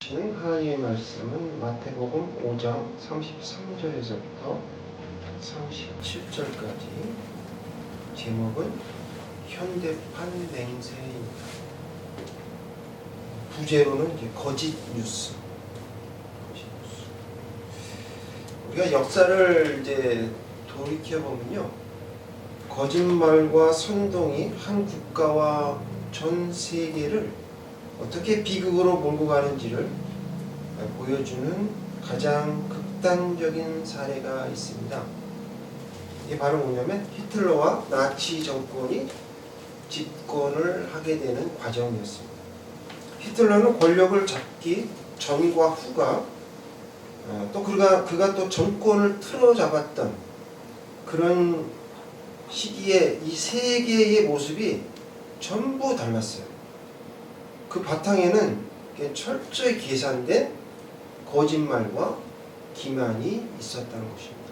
하시는 하나님의 말씀은 마태복음 5장 33절에서부터 37절까지. 제목은 현대판 맹세입니다. 부제로는 이제 거짓 뉴스. 우리가 역사를 이제 돌이켜 보면요, 거짓말과 선동이 한 국가와 전 세계를 어떻게 비극으로 몰고 가는지를 보여주는 가장 극단적인 사례가 있습니다. 이게 바로 뭐냐면 히틀러와 나치 정권이 집권을 하게 되는 과정이었습니다. 히틀러는 권력을 잡기 전과 후가 또 그가 또 정권을 틀어잡았던 그런 시기에 이 세 개의 모습이 전부 닮았어요. 그 바탕에는 철저히 계산된 거짓말과 기만이 있었다는 것입니다.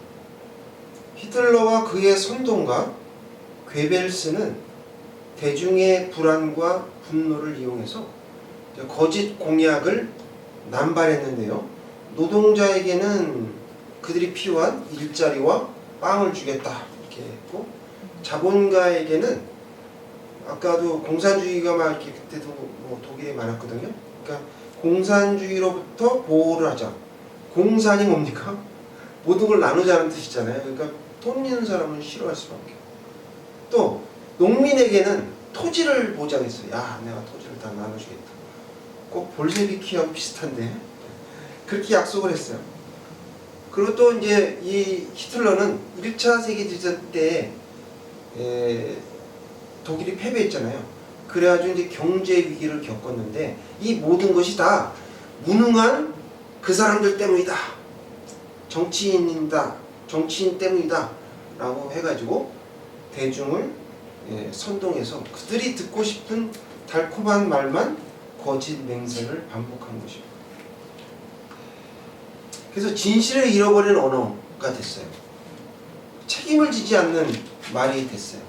히틀러와 그의 선동가 괴벨스는 대중의 불안과 분노를 이용해서 거짓 공약을 남발했는데요, 노동자에게는 그들이 필요한 일자리와 빵을 주겠다 이렇게 했고, 자본가에게는 아까도 공산주의가 막 이렇게 그때도 뭐 독일에 많았거든요. 그러니까 공산주의로부터 보호를 하자. 공산이 뭡니까? 모든 걸 나누자는 뜻이잖아요. 그러니까 돈 있는 사람은 싫어할 수밖에. 또 농민에게는 토지를 보장했어요. 야, 내가 토지를 다 나눠주겠다. 꼭 볼셰비키하고 비슷한데 그렇게 약속을 했어요. 그리고 또 이제 이 히틀러는 1차 세계대전 때 독일이 패배했잖아요. 그래가지고 이제 경제 위기를 겪었는데 이 모든 것이 다 무능한 그 사람들 때문이다. 정치인 때문이다. 라고 해가지고 대중을 선동해서 그들이 듣고 싶은 달콤한 말만 거짓 맹세를 반복한 것입니다. 그래서 진실을 잃어버린 언어가 됐어요. 책임을 지지 않는 말이 됐어요.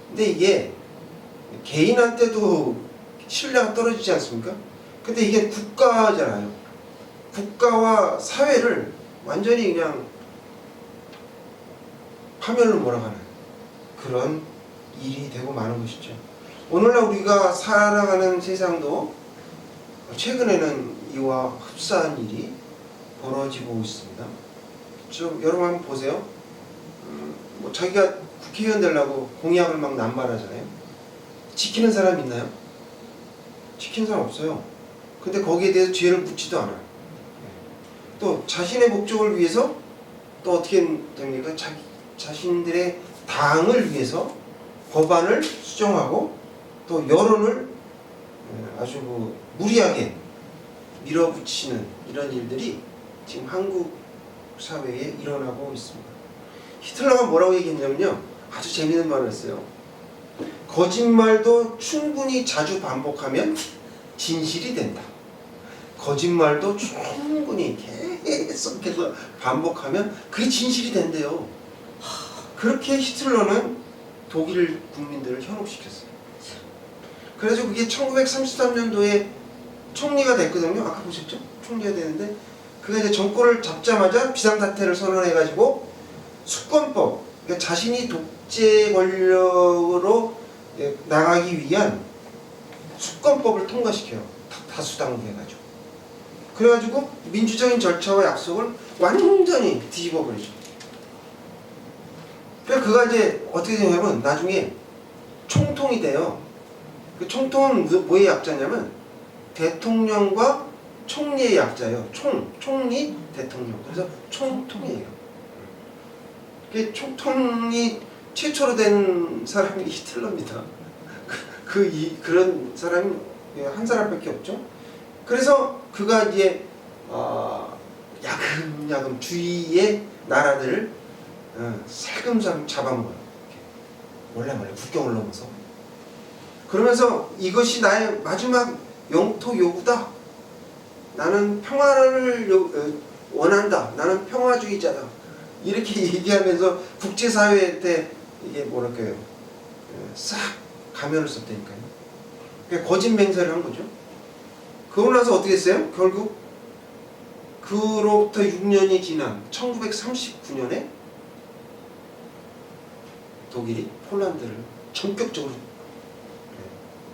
근데 이게 개인한테도 신뢰가 떨어지지 않습니까? 근데 이게 국가잖아요. 국가와 사회를 완전히 그냥 파멸로 몰아가는 그런 일이 되고 마는 것이죠. 오늘날 우리가 살아가는 세상도 최근에는 이와 흡사한 일이 벌어지고 있습니다. 여러분 한번 보세요. 뭐 자기가 국회의원 되려고 공약을 막 남발하잖아요. 지키는 사람 있나요? 지키는 사람 없어요. 근데 거기에 대해서 죄를 묻지도 않아요. 또 자신의 목적을 위해서 또 어떻게 됩니까? 자신들의 당을 위해서 법안을 수정하고 또 여론을 아주 무리하게 밀어붙이는 이런 일들이 지금 한국 사회에 일어나고 있습니다. 히틀러가 뭐라고 얘기했냐면요, 아주 재미있는 말을 했어요. 거짓말도 충분히 자주 반복하면 진실이 된다. 거짓말도 충분히 계속해서 반복하면 그게 진실이 된대요. 그렇게 히틀러는 독일 국민들을 현혹시켰어요. 그래서 그게 1933년도에 총리가 됐거든요. 아까 보셨죠? 총리가 되는데 그가 이제 정권을 잡자마자 비상사태를 선언해가지고 수권법, 그러니까 자신이 독재 권력으로 나가기 위한 수권법을 통과시켜요. 다수당으로 해가지고. 그래가지고 민주적인 절차와 약속을 완전히 뒤집어 버리죠. 그래서 그가 이제 어떻게 되냐면 나중에 총통이 돼요. 그 총통은 뭐의 약자냐면 대통령과 총리의 약자예요. 총리, 대통령. 그래서 총통이에요. 총통이 최초로 된 사람이 히틀러입니다. 그런 사람이 한 사람밖에 없죠. 그래서 그가 이제 야금야금 주위의 나라들을 살금살금 잡아먹어요. 몰래 국경을 넘어서. 그러면서 이것이 나의 마지막 영토 요구다. 나는 평화를 원한다. 나는 평화주의자다. 이렇게 얘기하면서 국제사회한테 이게 뭐랄까요, 싹 가면을 썼다니까요. 거짓 맹세를 한 거죠. 그러고 나서 어떻게 했어요? 결국 그로부터 6년이 지난 1939년에 독일이 폴란드를 전격적으로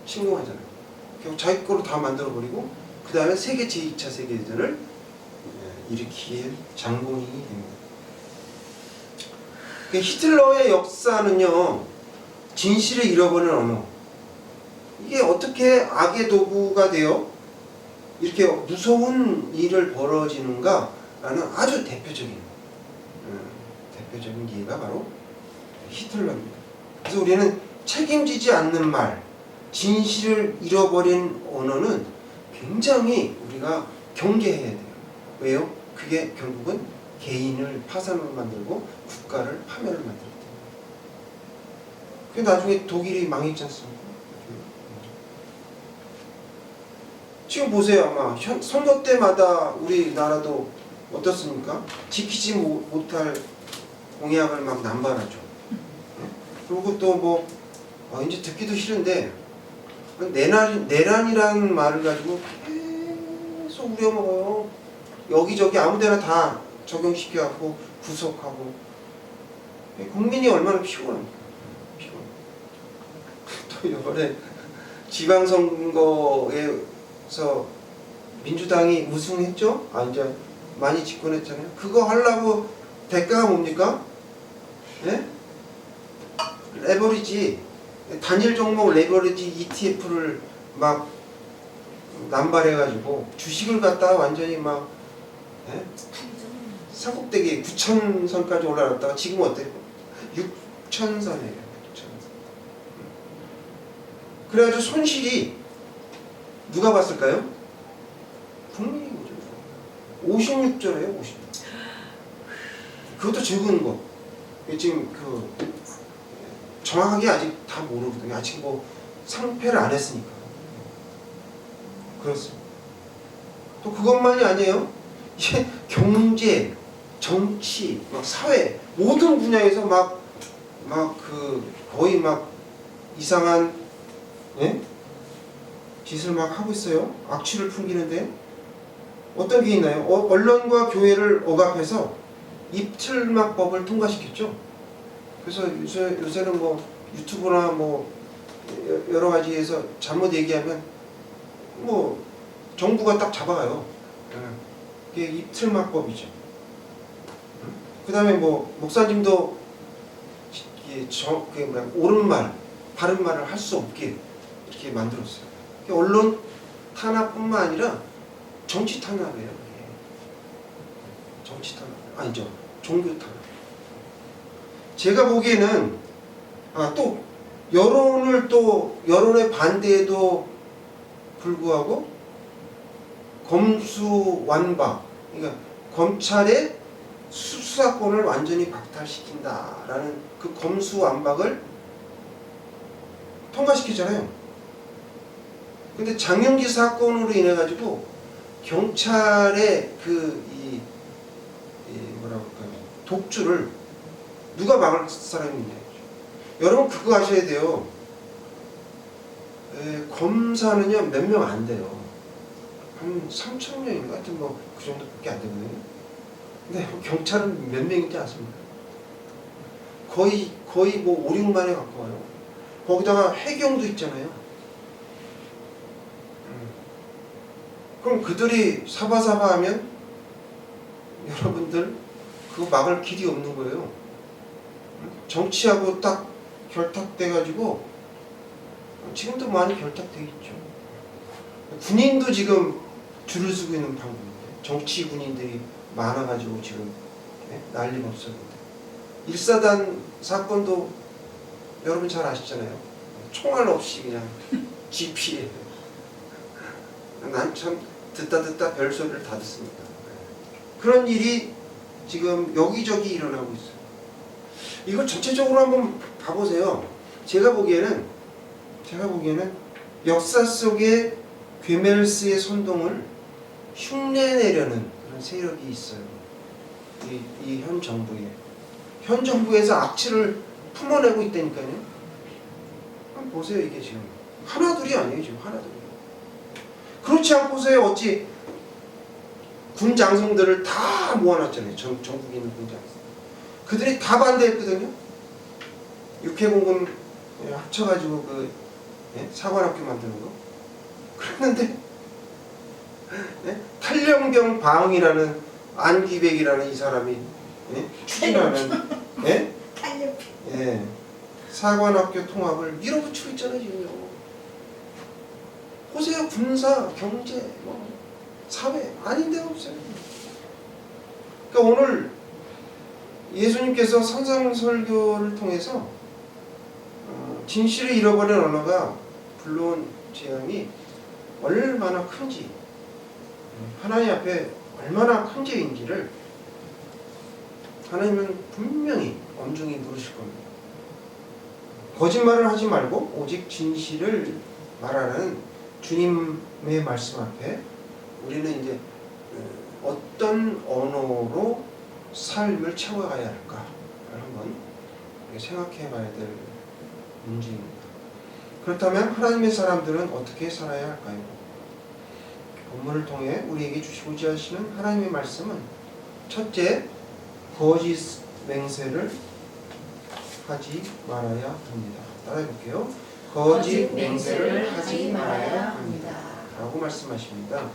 침공하잖아요. 결국 자기 거로 다 만들어버리고 그 다음에 제2차 세계대전을 일으키게 장본인이 됩니다. 히틀러의 역사는요, 진실을 잃어버린 언어, 이게 어떻게 악의 도구가 되어 이렇게 무서운 일을 벌어지는가라는 아주 대표적인 예가 바로 히틀러입니다. 그래서 우리는 책임지지 않는 말, 진실을 잃어버린 언어는 굉장히 우리가 경계해야 돼요. 왜요? 그게 결국은 개인을 파산으로 만들고 국가를 파멸을 만들기 때문에. 그게 나중에 독일이 망했지 않습니까? 지금 보세요. 아마 선거 때마다 우리나라도 어떻습니까? 지키지 못할 공약을 막 남발하죠. 그리고 또 뭐 이제 듣기도 싫은데 내란이라는 말을 가지고 계속 우려먹어요. 여기저기 아무데나 다 적용시켜갖고 구속하고. 국민이 얼마나 피곤합니까? 또 이번에 지방선거에서 민주당이 우승했죠? 이제 많이 집권했잖아요. 그거 하려고 대가가 뭡니까? 네? 레버리지, 단일 종목 레버리지 ETF를 막 남발해가지고 주식을 갖다가 완전히 막 산꼭대기 9,000선까지 올라갔다가 지금 어때요? 6,000선이에요. 6,000선. 그래가지고 손실이 누가 봤을까요? 국민이 거죠. 56조래요. 56조. 그것도 적은 거. 지금 정확하게 아직 다 모르거든요. 아직 뭐 상패를 안 했으니까. 그렇습니다. 또 그것만이 아니에요. 이게 경제, 정치, 막 사회 모든 분야에서 거의 막 이상한 짓을 막 하고 있어요. 악취를 풍기는데 어떤 게 있나요? 언론과 교회를 억압해서 입틀막법을 통과시켰죠. 그래서 요새는 뭐 유튜브나 뭐 여러 가지에서 잘못 얘기하면 뭐 정부가 딱 잡아가요. 그게 입틀막법이죠. 그 다음에 뭐 목사님도 옳은 말, 바른 말을 할 수 없게 이렇게 만들었어요. 언론 탄압뿐만 아니라 정치 탄압이에요. 정치 탄압 아니죠. 종교 탄압. 제가 보기에는 또 여론의 반대에도 불구하고 검수완박, 그러니까 검찰의 수사권을 완전히 박탈시킨다라는 그 검수완박을 통과시키잖아요. 근데 장영기 사건으로 인해 가지고 경찰의 독주를 누가 막을 사람이 있냐. 여러분 그거 아셔야 돼요. 검사는요 몇 명 안 돼요. 한 3,000명인가 하여튼 뭐 그 정도밖에 안 되거든요. 근데 경찰은 몇 명인지 아십니까? 거의 뭐 5, 6만에 가까워요. 거기다가 해경도 있잖아요. 그럼 그들이 사바사바하면 여러분들 그거 막을 길이 없는 거예요. 정치하고 딱 결탁돼가지고 지금도 많이 결탁돼 있죠. 군인도 지금 줄을 서고 있는 방법인데 정치 군인들이 많아가지고 지금 난리가 없었는데 1사단 사건도 여러분 잘 아시잖아요. 총알 없이 그냥 GP에 난 참 듣다 별소리를 다 듣습니다. 그런 일이 지금 여기저기 일어나고 있어요. 이거 전체적으로 한번 봐보세요. 제가 보기에는 역사 속에 괴멜스의 선동을 흉내내려는 그런 세력이 있어요. 이 현 정부에. 현 정부에서 악취를 품어내고 있다니까요. 한번 보세요. 이게 지금 하나둘이 아니에요. 지금 하나둘이. 그렇지 않고서야 어찌 군 장성들을 다 모아놨잖아요. 전국에 있는 군 장성. 그들이 다 반대했거든요. 육해공군 합쳐가지고 그 사관학교 만드는 거. 그랬는데 탈령병 방이라는 안기백이라는 이 사람이 추진하는 사관학교 통합을 밀어붙이고 있잖아요. 지금요. 보세요. 군사, 경제, 사회 아닌 데가 없어요. 그러니까 오늘 예수님께서 산상설교를 통해서 진실을 잃어버린 언어가 불러온 재앙이 얼마나 큰지, 하나님 앞에 얼마나 큰 죄인지를 하나님은 분명히 엄중히 물으실 겁니다. 거짓말을 하지 말고 오직 진실을 말하는 주님의 말씀 앞에 우리는 이제 어떤 언어로 삶을 채워가야 할까를 한번 생각해 봐야 될 문제입니다. 그렇다면 하나님의 사람들은 어떻게 살아야 할까요? 본문을 통해 우리에게 주시고자 하시는 하나님의 말씀은 첫째, 거짓 맹세를 하지 말아야 합니다. 따라해 볼게요. 거짓 맹세를 하지 말아야 합니다. 라고 말씀하십니다.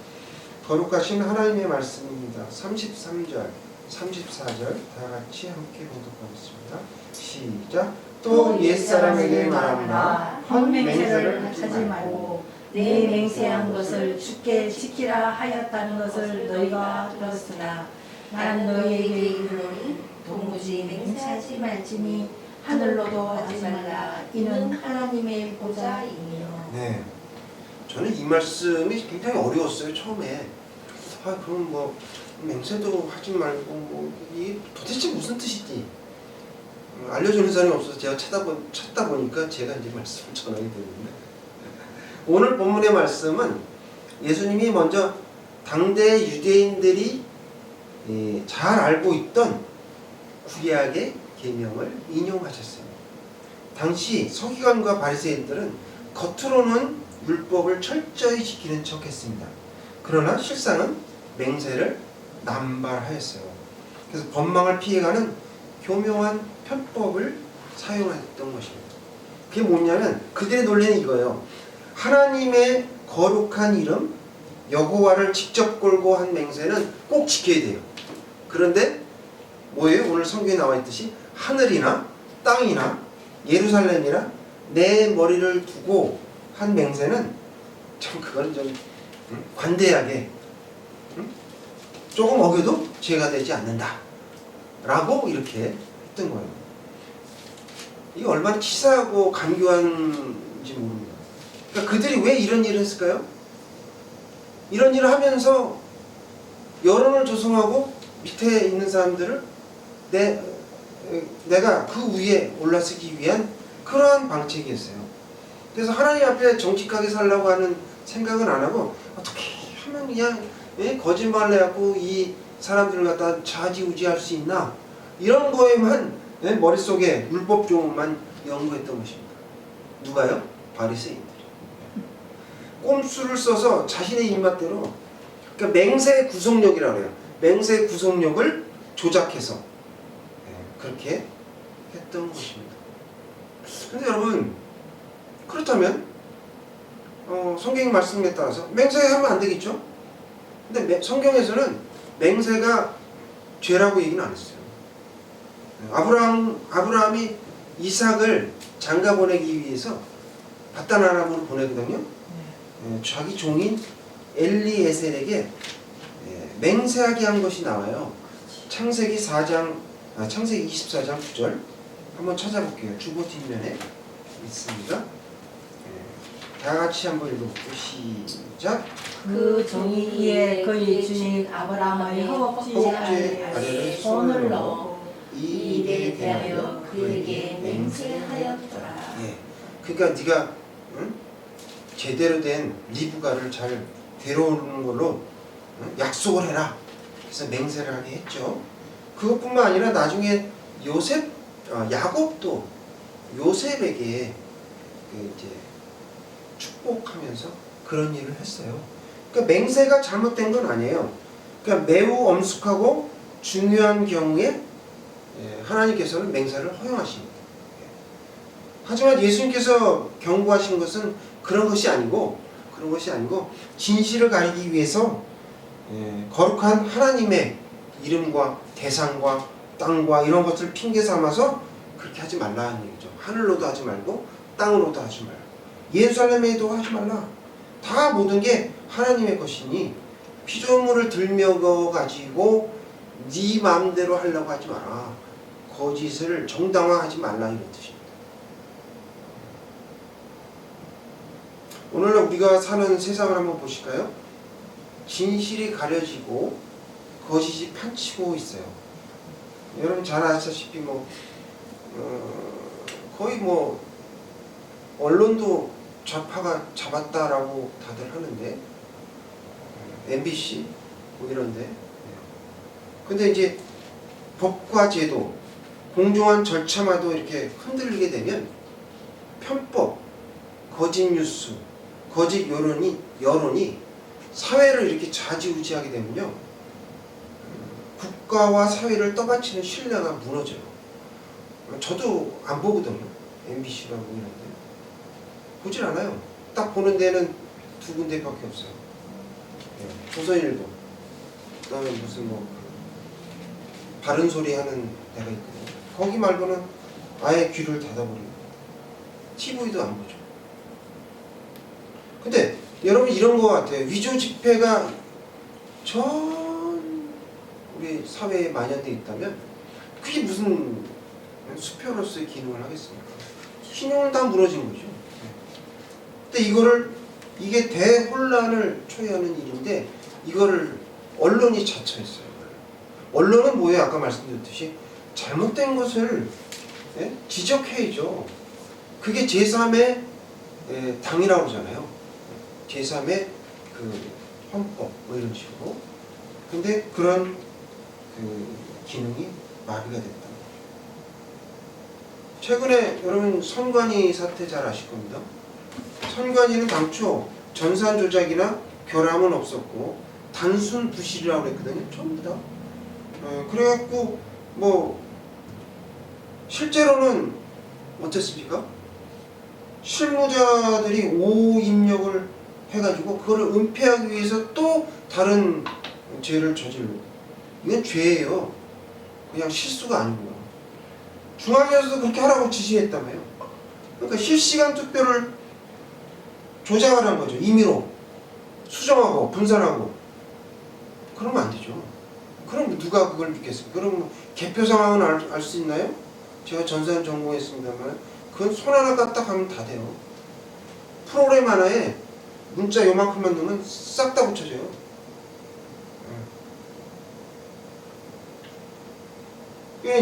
거룩하신 하나님의 말씀입니다. 33절, 34절 다 같이 함께 봉독하겠습니다. 시작. 또 옛사람에게 말하노라 헛맹세를 하지 말고 내 맹세한 것을 주께 지키라 하였다는 것을 너희가 들었으나 나는 너희에게 이르노니 도무지 맹세하지 말지니 하늘로도 하지 말라. 이는 하나님의 보좌이니요. 네, 저는 이 말씀이 굉장히 어려웠어요. 처음에 그럼 뭐 맹세도 하지 말고 이게 도대체 무슨 뜻이지? 알려주는 사람이 없어서 제가 찾다 보니까 제가 이제 말씀을 전하게 되는데, 오늘 본문의 말씀은 예수님이 먼저 당대 유대인들이 잘 알고 있던 구약의 계명을 인용하셨어요. 당시 서기관과 바리새인들은 겉으로는 율법을 철저히 지키는 척했습니다. 그러나 실상은 맹세를 남발하였어요. 그래서 법망을 피해가는 교묘한 편법을 사용했던 것입니다. 그게 뭐냐면 그들의 논리는 이거예요. 하나님의 거룩한 이름 여호와를 직접 걸고 한 맹세는 꼭 지켜야 돼요. 그런데 뭐예요? 오늘 성경에 나와 있듯이 하늘이나 땅이나 예루살렘이나 내 머리를 두고 한 맹세는 참 그거는 좀 관대하게 조금 어겨도 죄가 되지 않는다 라고 이렇게 했던 거예요. 이게 얼마나 치사하고 간교한지 모릅니다. 그러니까 그들이 왜 이런 일을 했을까요? 이런 일을 하면서 여론을 조성하고 밑에 있는 사람들을 내가 그 위에 올라서기 위한 그러한 방책이었어요. 그래서 하나님 앞에 정직하게 살려고 하는 생각은 안 하고 어떻게 하면 그냥 거짓말을 해갖고 이 사람들을 갖다 좌지우지할 수 있나, 이런 거에만 머릿속에 율법 조문만 연구했던 것입니다. 누가요? 바리새인들이. 꼼수를 써서 자신의 입맛대로, 그러니까 맹세 구속력이라고 해요. 맹세 구속력을 조작해서 그렇게 했던 것입니다. 근데 여러분, 그렇다면 성경 말씀에 따라서 맹세하면 안 되겠죠? 근데 성경에서는 맹세가 죄라고 얘기는 안 했어요. 아브라함이 이삭을 장가 보내기 위해서 바단 아람으로 보내거든요. 자기 종인 엘리에셀에게 맹세하게 한 것이 나와요. 창세기 24장 9절 한번 찾아볼게요. 주보 뒷면에 있습니다. 다 같이 한번 읽어볼게요. 시작. 그 종이 이에 그의 주인 아브라함의 허벅지 아래에 손을 넣고 이 일에 대하여 그에게 맹세하였더라. 그러니까 네가 제대로 된 리브가를 잘 데려오는 걸로 약속을 해라. 그래서 맹세를 하게 했죠. 그것뿐만 아니라 나중에 야곱도 요셉에게 이제 축복하면서 그런 일을 했어요. 그러니까 맹세가 잘못된 건 아니에요. 그러니까 매우 엄숙하고 중요한 경우에 하나님께서는 맹세를 허용하십니다. 하지만 예수님께서 경고하신 것은 그런 것이 아니고 진실을 가리기 위해서 거룩한 하나님의 이름과 대상과 땅과 이런 것을 핑계 삼아서 그렇게 하지 말라는 얘기죠. 하늘로도 하지 말고 땅으로도 하지 말라. 예루살렘에도 하지 말라. 다 모든 게 하나님의 것이니 피조물을 들먹어 가지고 네 마음대로 하려고 하지 마라. 거짓을 정당화하지 말라 이런 뜻입니다. 오늘날 우리가 사는 세상을 한번 보실까요? 진실이 가려지고 거짓이 판치고 있어요. 여러분 잘 아시다시피 거의 언론도 좌파가 잡았다라고 다들 하는데 MBC 이런데 근데 이제 법과 제도 공정한 절차마도 이렇게 흔들리게 되면 편법, 거짓 뉴스, 거짓 여론이 사회를 이렇게 좌지우지하게 되면요 국가와 사회를 떠받치는 신뢰가 무너져요. 저도 안 보거든요. MBC라고 이런데 보질 않아요. 딱 보는 데는 두 군데밖에 없어요. 조선일보, 그다음에 무슨 바른 소리 하는 데가 있거든요. 거기 말고는 아예 귀를 닫아버리고 TV도 안 보죠. 근데 여러분 이런 거 같아요. 위조 지폐가 전 우리 사회에 만연돼 있다면 그게 무슨 수표로서의 기능을 하겠습니까? 신용은 다 무너진 거죠. 근데 이게 대혼란을 초래하는 일인데 이거를 언론이 자처했어요. 언론은 뭐예요? 아까 말씀드렸듯이 잘못된 것을 지적해야죠. 그게 제3의 당이라고 그러잖아요. 제3의 그 헌법 이런 식으로. 근데 그런 기능이 마비가 됐다. 최근에 여러분 선관위 사태 잘 아실 겁니다. 선관위는 당초 전산 조작이나 결함은 없었고 단순 부실이라고 그랬거든요. 전부 다. 그래갖고 실제로는 어땠습니까? 실무자들이 오후 입력을 해가지고 그거를 은폐하기 위해서 또 다른 죄를 저질러. 이건 죄예요. 그냥 실수가 아니고요. 중앙에서도 그렇게 하라고 지시했다며요. 그러니까 실시간 투표를 조작하라는 거죠. 임의로 수정하고 분산하고 그러면 안 되죠. 그럼 누가 그걸 믿겠습니까? 그럼 개표 상황은 알 수 있나요? 제가 전산 전공했습니다만 그건 손 하나 까딱하면 다 돼요. 프로그램 하나에 문자 요만큼만 넣으면 싹 다 붙여져요.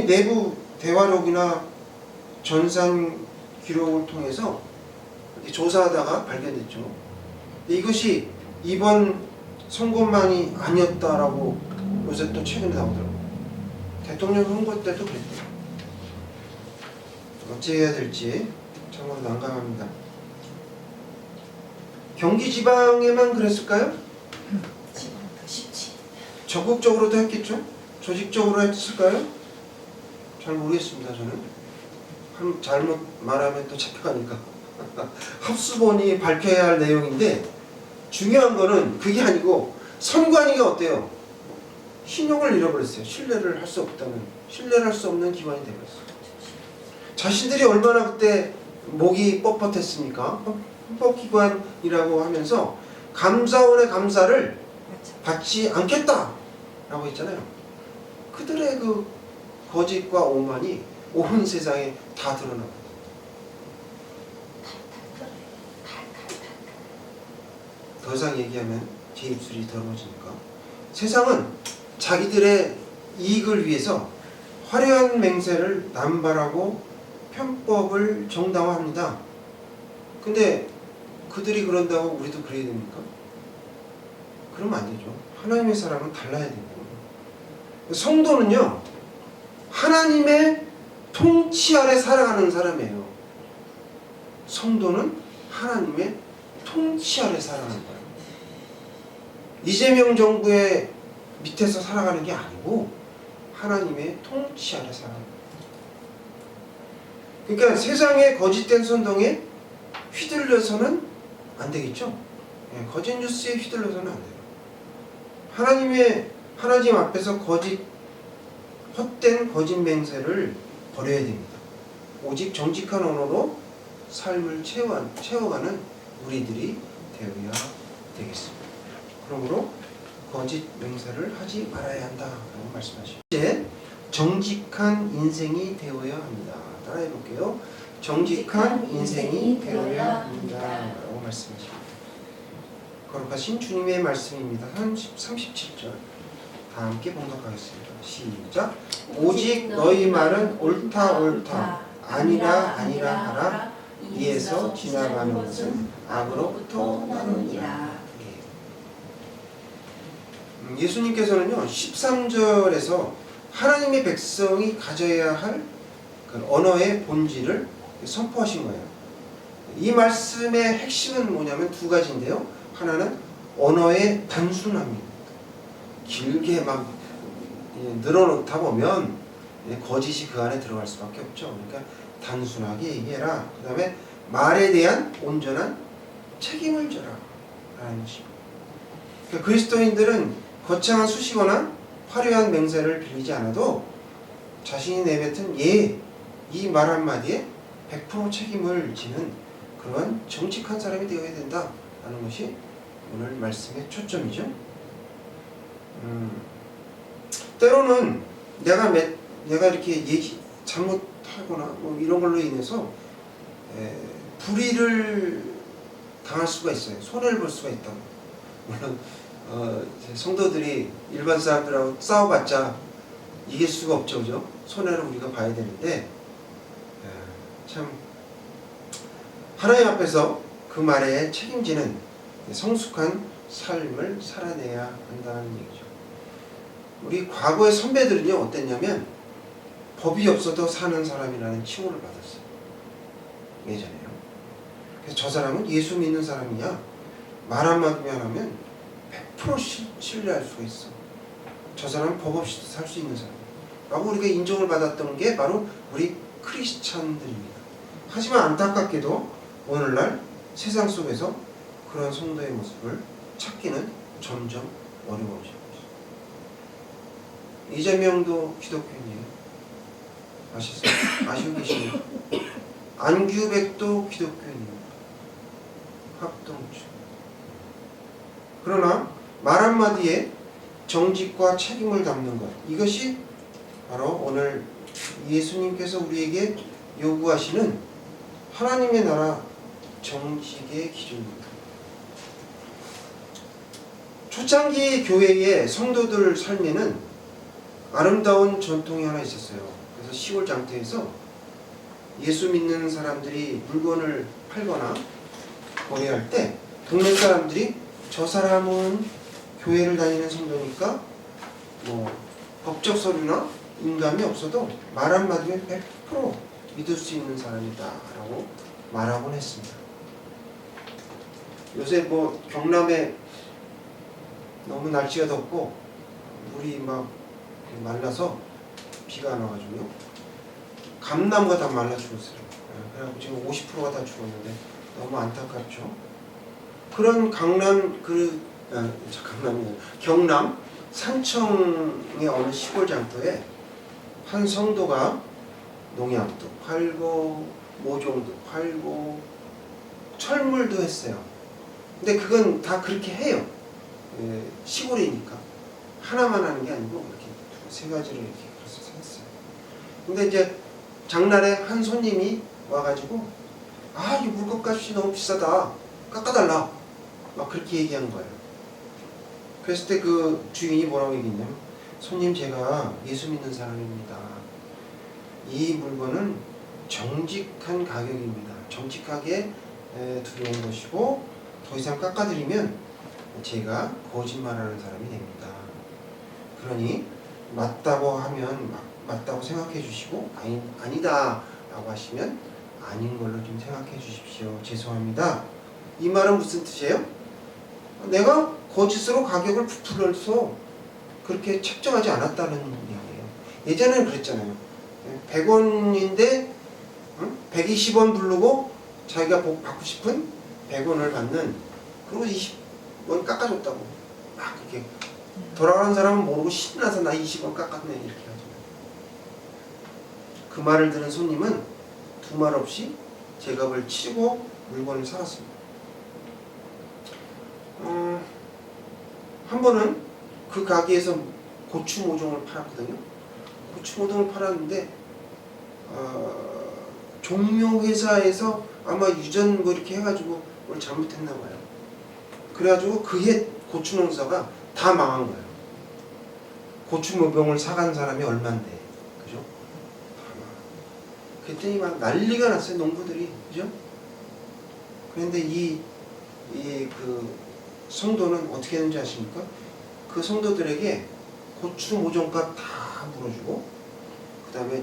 내부 대화록이나 전산 기록을 통해서 조사하다가 발견됐죠. 이것이 이번 선거만이 아니었다라고 요새 또 최근에 나오더라고요. 대통령 선거 때도 그랬대요. 어찌해야 될지 참으로 난감합니다. 경기 지방에만 그랬을까요? 지방은 더 쉽지. 전국적으로도 했겠죠? 조직적으로 했을까요? 잘 모르겠습니다. 저는 잘못 말하면 또 잡혀가니까 합수본이 밝혀야 할 내용인데 중요한 거는 그게 아니고 선관위가 어때요? 신용을 잃어버렸어요. 신뢰를 할 수 없는 기관이 되어버렸어요. 자신들이 얼마나 그때 목이 뻣뻣했습니까? 헌법기관이라고 하면서 감사원의 감사를 받지 않겠다라고 했잖아요. 그들의 그 거짓과 오만이 온 세상에 다 드러나고 더 이상 얘기하면 제 입술이 더러워지니까 세상은 자기들의 이익을 위해서 화려한 맹세를 남발하고 편법을 정당화합니다. 근데 그들이 그런다고 우리도 그래야 됩니까? 그러면 안 되죠. 하나님의 사람은 달라야 됩니다. 성도는요 하나님의 통치 아래 살아가는 사람이에요. 성도는 하나님의 통치 아래 살아가는 거예요. 이재명 정부의 밑에서 살아가는 게 아니고 하나님의 통치 아래 살아가는 거예요. 그러니까 세상의 거짓된 선동에 휘둘려서는 안 되겠죠. 예, 거짓 뉴스에 휘둘려서는 안 돼요. 하나님 앞에서 헛된 거짓 맹세를 버려야 됩니다. 오직 정직한 언어로 삶을 채워가는 우리들이 되어야 되겠습니다. 그러므로 거짓 맹세를 하지 말아야 한다라고 말씀하시죠. 이제 정직한 인생이 되어야 합니다. 따라해 볼게요. 정직한 인생이 되어야 합니다라고 말씀하십니다. 거룩하신 주님의 말씀입니다. 37절 다 함께 봉독하겠습니다. 시작. 오직 너희 말은 옳다 옳다 아니라 아니라 하라. 이에서 지나가는 것은 악으로부터 나느니라. 예수님께서는요 13절에서 하나님의 백성이 가져야 할 그 언어의 본질을 선포하신 거예요. 이 말씀의 핵심은 뭐냐면 두 가지인데요. 하나는 언어의 단순함입니다. 길게 막 늘어놓다 보면 거짓이 그 안에 들어갈 수밖에 없죠. 그러니까 단순하게 얘기해라. 그 다음에 말에 대한 온전한 책임을 져라 라는 것입니다. 그러니까 그리스도인들은 거창한 수식어나 화려한 맹세를 빌리지 않아도 자신이 내뱉은 이 말 한마디에 100% 책임을 지는 그러한 정직한 사람이 되어야 된다라는 것이 오늘 말씀의 초점이죠. 때로는 내가 이렇게 잘못하거나 뭐 이런 걸로 인해서 불의를 당할 수가 있어요. 손해를 볼 수가 있다고. 물론 성도들이 일반 사람들하고 싸워봤자 이길 수가 없죠, 그죠? 손해를 우리가 봐야 되는데 참 하나님 앞에서 그 말에 책임지는 성숙한 삶을 살아내야 한다는 얘기죠. 우리 과거의 선배들은요 어땠냐면 법이 없어도 사는 사람이라는 칭호를 받았어요. 예전에요. 그래서 저 사람은 예수 믿는 사람이야. 말 한마디만 하면 100% 신뢰할 수가 있어. 저 사람은 법 없이도 살 수 있는 사람 라고 우리가 인정을 받았던 게 바로 우리 크리스찬들입니다. 하지만 안타깝게도 오늘날 세상 속에서 그런 성도의 모습을 찾기는 점점 어려워지고 있습니다. 이재명도 기독교인이에요. 아시고 계시나요? 안규백도 기독교인이에요. 합동주. 그러나 말 한마디에 정직과 책임을 담는 것, 이것이 바로 오늘 예수님께서 우리에게 요구하시는 하나님의 나라 정직의 기준입니다. 초창기 교회의 성도들 삶에는 아름다운 전통이 하나 있었어요. 그래서 시골 장터에서 예수 믿는 사람들이 물건을 팔거나 거래할 때 동네 사람들이 저 사람은 교회를 다니는 성도니까 뭐 법적 서류나 인감이 없어도 말 한마디에 100% 믿을 수 있는 사람이다 라고 말하곤 했습니다. 요새 뭐 경남에 너무 날씨가 덥고 물이 막 말라서 비가 안 와가지고요 감나무가 다 말라 죽었어요. 그래갖고 지금 50%가 다 죽었는데 너무 안타깝죠. 그런 경남 산청의 어느 시골 장터에 한 성도가 농약도 팔고 모종도 팔고 철물도 했어요. 근데 그건 다 그렇게 해요. 시골이니까 하나만 하는 게 아니고 이렇게 세 가지를 이렇게 그래서 했어요. 근데 이제 장날에 한 손님이 와가지고 이 물건값이 너무 비싸다 깎아달라 막 그렇게 얘기한 거예요. 그랬을 때 그 주인이 뭐라고 얘기했냐면 손님 제가 예수 믿는 사람입니다. 이 물건은 정직한 가격입니다. 정직하게 들여온 것이고 더 이상 깎아드리면 제가 거짓말하는 사람이 됩니다. 그러니 맞다고 하면 맞다고 생각해 주시고 아니다 라고 하시면 아닌 걸로 좀 생각해 주십시오. 죄송합니다. 이 말은 무슨 뜻이에요? 내가 거짓으로 가격을 부풀려서 그렇게 책정하지 않았다는 이야기예요. 예전에는 그랬잖아요. 100원인데 120원 부르고 자기가 받고 싶은 100원을 받는, 그리고 20원 깎아줬다고 막 이렇게 돌아가는 사람은 모르고 신나서 나 20원 깎았네 이렇게 하죠. 그 말을 들은 손님은 두 말 없이 제값을 치르고 물건을 사갔습니다. 한 번은 그 가게에서 고추 모종을 팔았거든요. 고추 모종을 팔았는데 종묘 회사에서 아마 유전 뭐 이렇게 해가지고 뭘 잘못했나 봐요. 그래가지고 그해 고추 농사가 다 망한 거예요. 고추 모종을 사간 사람이 얼만데, 그죠? 그랬더니 막 난리가 났어요, 농부들이, 그죠? 그런데 그 성도는 어떻게 했는지 아십니까? 그 성도들에게 고추 모종값 다 물어주고, 그 다음에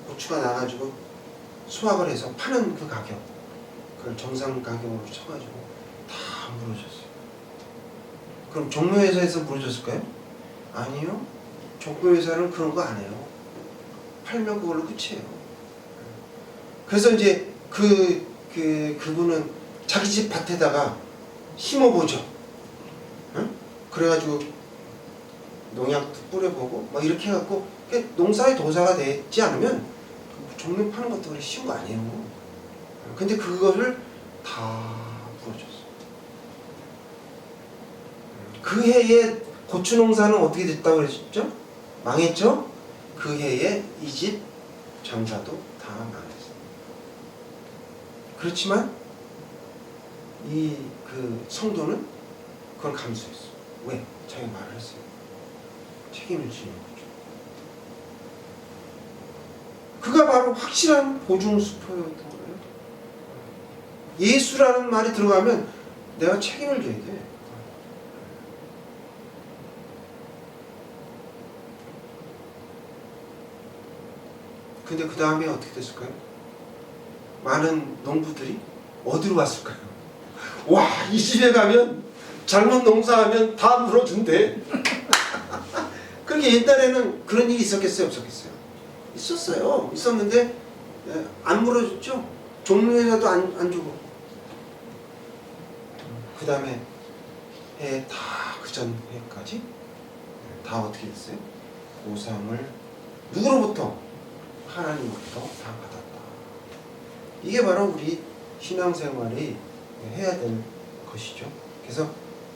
고추가 나가지고 수확을 해서 파는 그 가격, 그걸 정상 가격으로 쳐가지고 다 물어줬어요. 그럼 종묘회사에서 물어줬을까요? 아니요. 종묘회사는 그런 거 안 해요. 팔면 그걸로 끝이에요. 그래서 이제 그분은 자기 집 밭에다가 심어보죠. 응? 그래가지고 농약도 뿌려보고 막 이렇게 해갖고 농사의 도사가 되지 않으면 종묘 파는 것도 그렇게 쉬운 거 아니에요. 근데 그거를 다 물어줬어요. 그 해에 고추 농사는 어떻게 됐다고 그랬죠? 망했죠? 그 해에 이 집 장사도 다 망했어요. 그렇지만 그 성도는 그걸 감수했어요. 왜? 자기가 말을 했어요. 책임을 지는 거죠. 그가 바로 확실한 보증수표였던 거예요. 예수라는 말이 들어가면 내가 책임을 져야 돼. 근데 그 다음에 어떻게 됐을까요? 많은 농부들이 어디로 왔을까요? 와, 이 집에 가면 잘못 농사하면 다 물어준대. 그렇게 옛날에는 그런 일이 있었겠어요? 없었겠어요? 있었어요. 있었는데 안 물어줬죠? 종료회사도 안 주고. 그 다음에 해 다 그 전 해까지 다 어떻게 됐어요? 보상을 누구로부터? 하나님부터 다 받았다. 이게 바로 우리 신앙생활이 해야 될 것이죠. 그래서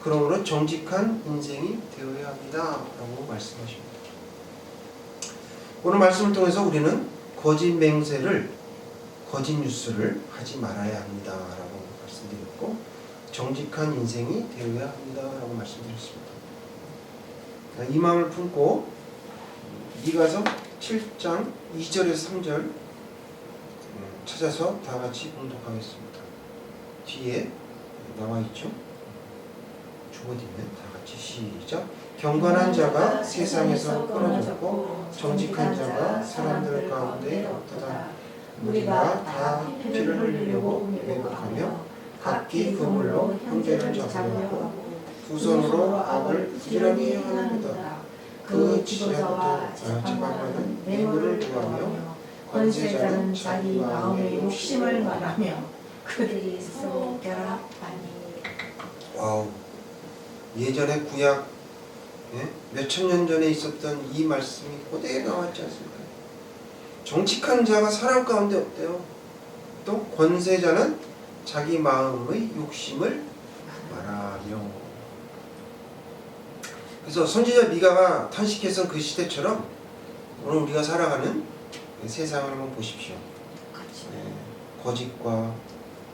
그러므로 정직한 인생이 되어야 합니다 라고 말씀하십니다. 오늘 말씀을 통해서 우리는 거짓 맹세를, 거짓 뉴스를 하지 말아야 합니다 라고 말씀드렸고, 정직한 인생이 되어야 합니다 라고 말씀드렸습니다. 이 마음을 품고 미가서 7장 2절에서 3절 찾아서 다 같이 봉독하겠습니다. 뒤에 나와 있죠? 주어있는 다 같이 시작. 경건한 자가 세상에서 끊어졌고 정직한 자가 사람들 가운데 없도다. 우리가 다 피를 흘리려고 왜곡하며 각기 그물로 형제를 잡으려고 두 손으로 악을 부지런히 하는도다. 그 지혜로도 재판관은 뇌물을 구하며 권세자는 자기 마음의 욕심을 말하며 그들이 서로 결합하니. 와우, 예전에 구약 몇천 년 전에 있었던 이 말씀이 그대로 나왔지 않습니까? 정직한 자가 사람 가운데 없대요. 또 권세자는 자기 마음의 욕심을 말하며. 그래서 선지자 미가가 탄식했던 그 시대처럼 오늘 우리가 살아가는 세상을 한번 보십시오. 거짓과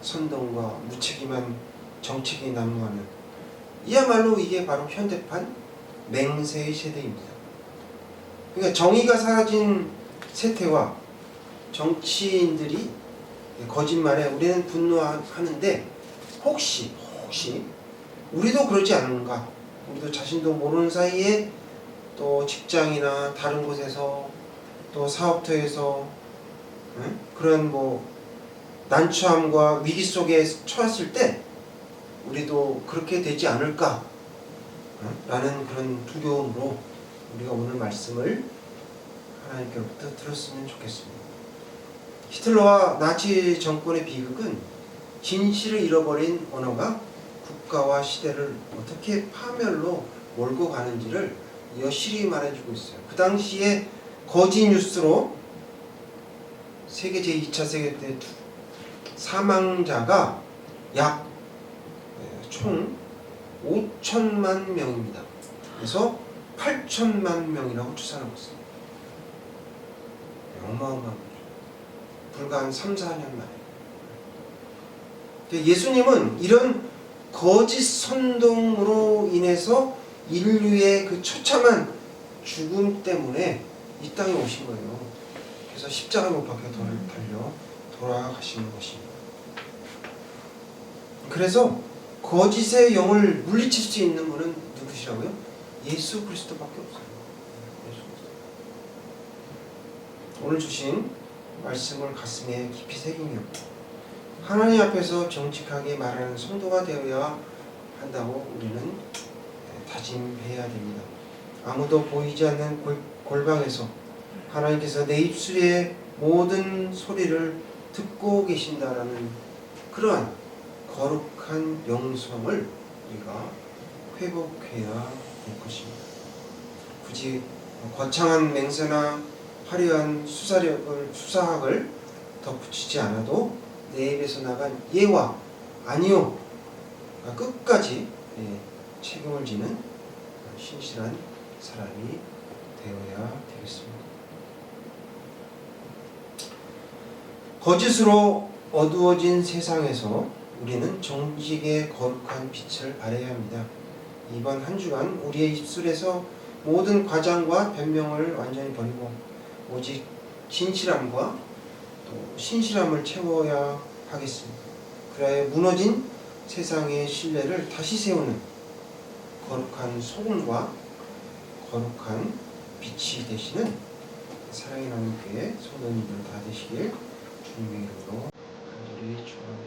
선동과 무책임한 정책이 난무하는, 이야말로 이게 바로 현대판 맹세의 세대입니다. 그러니까 정의가 사라진 세태와 정치인들이 거짓말에 우리는 분노하는데, 혹시 우리도 그러지 않은가? 우리도 자신도 모르는 사이에 또 직장이나 다른 곳에서 또 사업터에서 그런 난처함과 위기 속에 처했을 때 우리도 그렇게 되지 않을까? 라는 그런 두려움으로 우리가 오늘 말씀을 하나님께로부터 들었으면 좋겠습니다. 히틀러와 나치 정권의 비극은 진실을 잃어버린 언어가 국가와 시대를 어떻게 파멸로 몰고 가는지를 여실히 말해주고 있어요. 그 당시에 거짓 뉴스로 세계 제2차 세계대회 사망자가 약 총 5천만 명입니다. 그래서 8천만 명이라고 추산하고 있습니다. 어마어마한 거죠. 불과 한 3, 4년 만에. 예수님은 이런 거짓 선동으로 인해서 인류의 그 처참한 죽음 때문에 이 땅에 오신 거예요. 그래서 십자가 못 박혀 달려 돌아가시는 것입니다. 그래서 거짓의 영을 물리칠 수 있는 분은 누구시라고요? 예수 그리스도밖에 없어요. 예수 그리스도. 오늘 주신 말씀을 가슴에 깊이 새기며 하나님 앞에서 정직하게 말하는 성도가 되어야 한다고 우리는 다짐해야 됩니다. 아무도 보이지 않는 골방에서 하나님께서 내 입술의 모든 소리를 듣고 계신다라는 그러한 거룩한 명성을 우리가 회복해야 될 것입니다. 굳이 거창한 맹세나 화려한 수사학을 덧붙이지 않아도 내 입에서 나간 예와 아니요 끝까지 책임을 지는 신실한 사람이 되어야 되겠습니다. 거짓으로 어두워진 세상에서 우리는 정직의 거룩한 빛을 발해야 합니다. 이번 한 주간 우리의 입술에서 모든 과장과 변명을 완전히 버리고 오직 진실함과 또 신실함을 채워야 하겠습니다. 그래야 무너진 세상의 신뢰를 다시 세우는 거룩한 소금과 거룩한 빛이 되시는 사랑의 나눔교회 성도님들 다 되시길 주님의 이름으로 간절히 축원합니다.